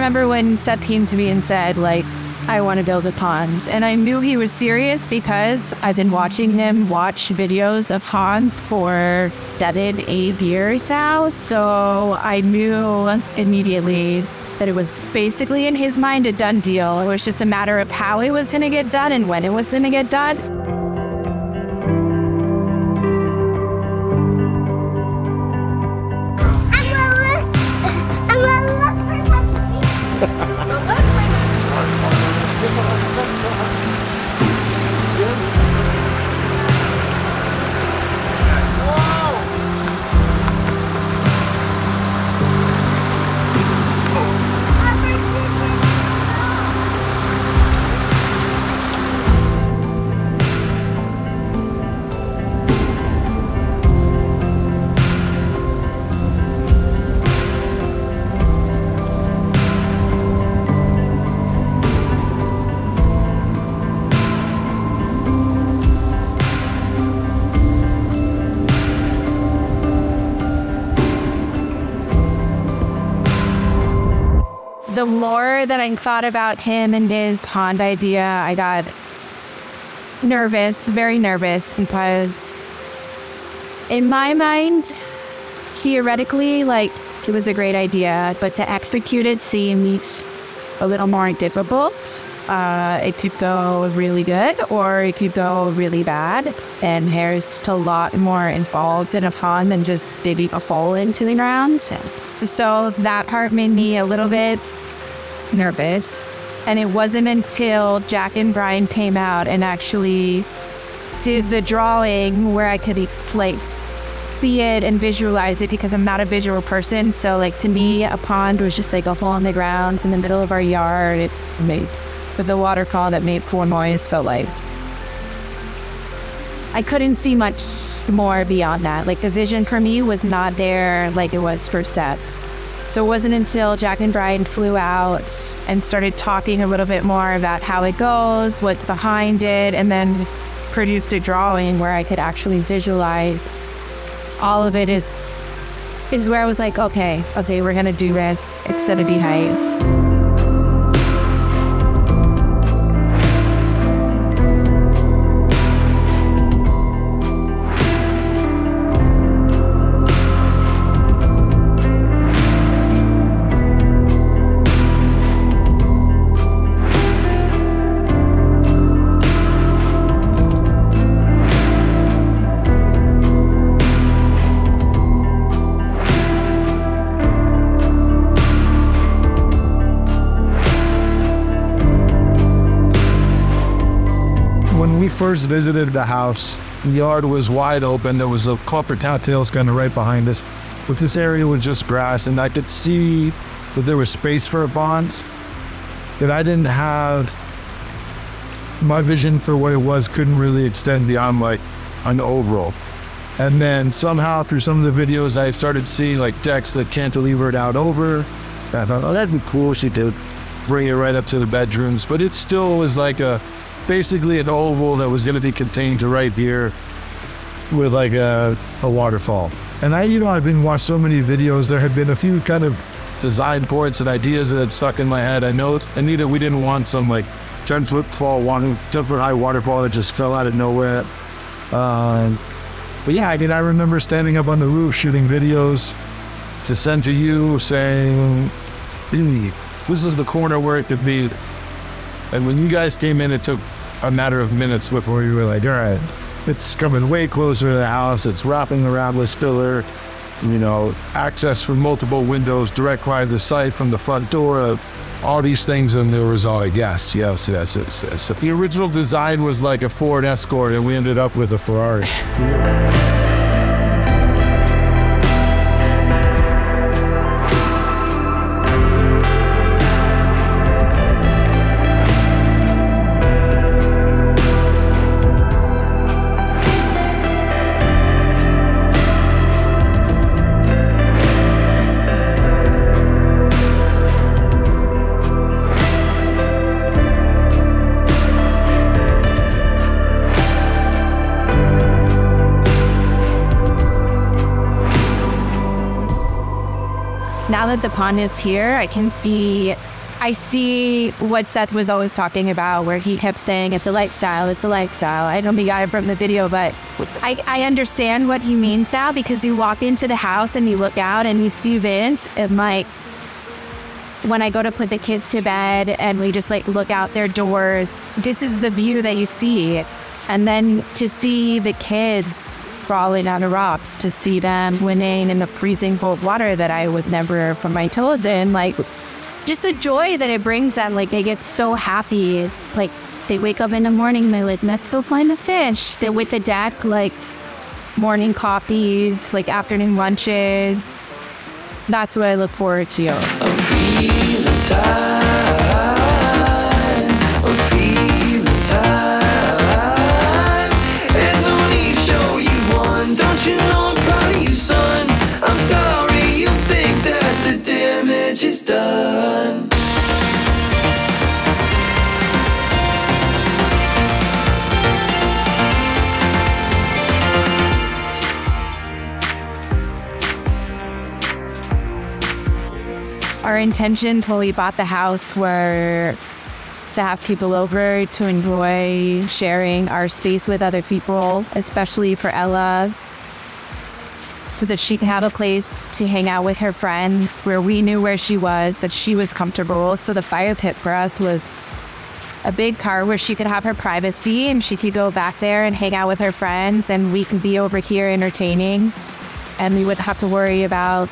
remember when Seth came to me and said, like, I want to build a pond. And I knew he was serious because I've been watching him watch videos of ponds for 7, 8 years now. So I knew immediately that it was basically in his mind a done deal. It was just a matter of how it was going to get done and when it was going to get done. The more that I thought about him and his pond idea, I got nervous, very nervous, because in my mind, theoretically, like, it was a great idea, but to execute it seemed a little more difficult. It could go really good or it could go really bad, and there's a lot more involved in a pond than just digging a hole into the ground. So that part made me a little bit nervous. And it wasn't until Jack and Brian came out and actually did the drawing where I could, like, see it and visualize it, because I'm not a visual person. So, like, to me, a pond was just like a hole in the ground in the middle of our yard. It made, with the waterfall that made poor noise, felt like I couldn't see much more beyond that. Like, the vision for me was not there like it was for Seth. So it wasn't until Jack and Brian flew out and started talking a little bit more about how it goes, what's behind it, and then produced a drawing where I could actually visualize all of it, is where I was like, okay, we're gonna do this. It's gonna be heights. When we first visited the house, the yard was wide open. There was a clump of cattails kind of right behind us, but this area was just grass, and I could see that there was space for a pond. That I didn't have, my vision for what it was couldn't really extend beyond like an oval. And then somehow through some of the videos, I started seeing like decks that cantilevered out over. And I thought, oh, that'd be cool. She could bring it right up to the bedrooms, but it still was like basically an oval that was going to be contained to right here with like a waterfall. And I've been watching so many videos. There had been a few kind of design points and ideas that had stuck in my head. I know, Anita, we didn't want some like 10-foot high waterfall that just fell out of nowhere. But yeah, I remember standing up on the roof shooting videos to send to you saying, this is the corner where it could be. And when you guys came in, it took a matter of minutes before you were like, all right, it's coming way closer to the house. It's wrapping around this pillar, access from multiple windows, direct line to the site from the front door, all these things. And there was all like, yes. The original design was like a Ford Escort, and we ended up with a Ferrari. Now that the pond is here, I can see I see what Seth was always talking about, where he kept saying, it's a lifestyle, it's a lifestyle. I don't think I from the video, but I understand what he means now, because you walk into the house and you look out and you see this, and like, when I go to put the kids to bed and we just like look out their doors, this is the view that you see. And then to see the kids falling on the rocks, to see them swimming in the freezing cold water that I was never from my toes in, like, just the joy that it brings them. Like, they get so happy. Like, they wake up in the morning, they're like, let's go find the fish. They're with the deck, like, morning coffees, like, afternoon lunches. That's what I look forward to. I'm feeling time. I'm feeling time. There's no need to show you one. Don't you know I'm proud of you, son? I'm sorry you think that the damage is done. Our intentions when we bought the house were to have people over, to enjoy sharing our space with other people, especially for Ella, so that she could have a place to hang out with her friends where we knew where she was, that she was comfortable. So the fire pit for us was a big car where she could have her privacy and she could go back there and hang out with her friends, and we could be over here entertaining, and we wouldn't have to worry about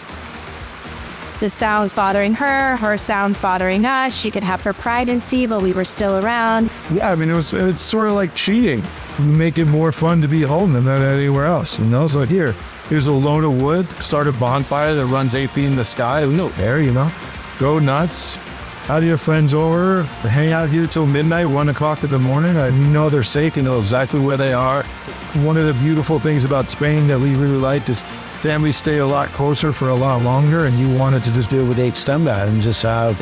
the sounds bothering her, her sounds bothering us. She could have her privacy, but we were still around. Yeah, I mean, it's sort of like cheating. You make it more fun to be home than anywhere else, you know? So here's a load of wood, start a bonfire that runs 8 feet in the sky, no air, you know? Go nuts, have your friends over, hang out here till midnight, 1 o'clock in the morning. You know they're safe, you know exactly where they are. One of the beautiful things about Spain that we really like is families stay a lot closer for a lot longer, and you wanted to just do it with extend that and just have,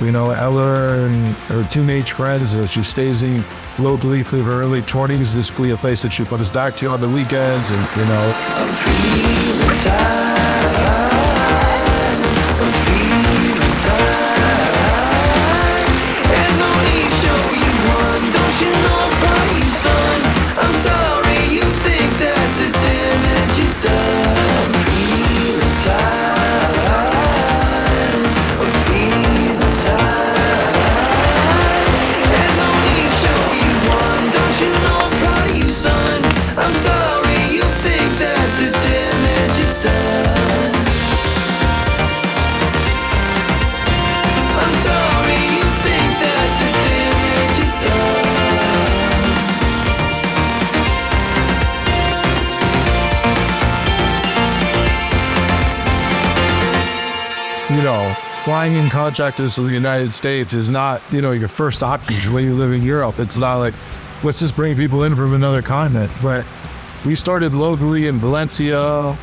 you know, Ella and her teenage friends. She stays in locally through her early 20s. This will be a place that she put us back to on the weekends, and you know. I'm feeling time. I'm feeling time. There's no need to show you one. Don't you know I'm proud of you, son? I'm sorry you think that the damage is done. I'm sorry you think that the damage is done. I'm sorry you think that the damage is done. You know, flying in contractors to the United States is not, you know, your first option when you live in Europe. It's not like, let's just bring people in from another continent. But we started locally in Valencia,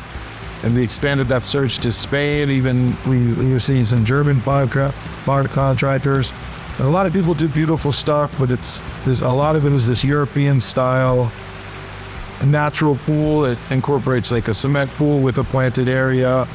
and we expanded that search to Spain. Even we were seeing some German bar contractors. And a lot of people do beautiful stuff, but there's a lot of it is this European style, a natural pool. It incorporates like a cement pool with a planted area.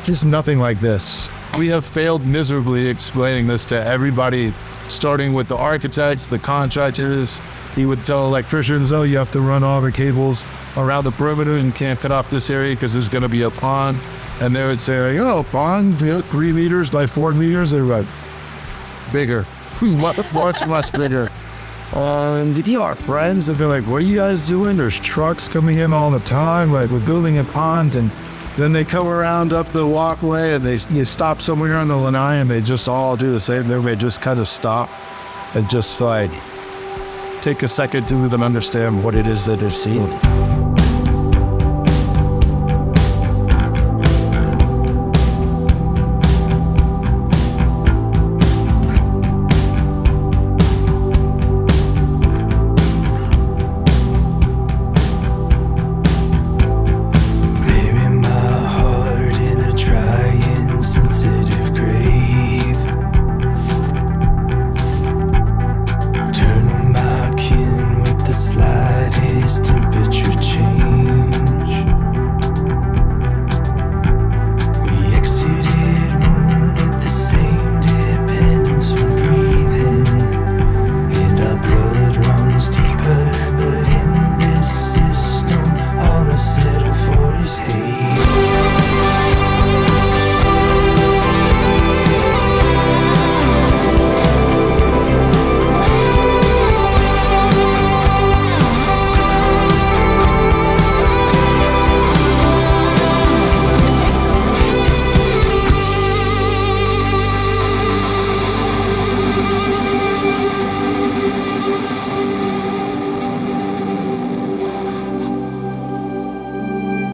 Just nothing like this. We have failed miserably explaining this to everybody, starting with the architects, the contractors. He would tell electricians, oh, you have to run all the cables around the perimeter and can't cut off this area because there's going to be a pond. And they would say, like, oh, pond, 3 meters by 4 meters. They're like, bigger. much bigger. Did you have friends? And they're like, what are you guys doing? There's trucks coming in all the time. Like, we're building a pond. And then they come around up the walkway and you stop somewhere on the lanai and they just all do the same thing. They just kind of stop and just like take a second to let them understand what it is that they're seeing.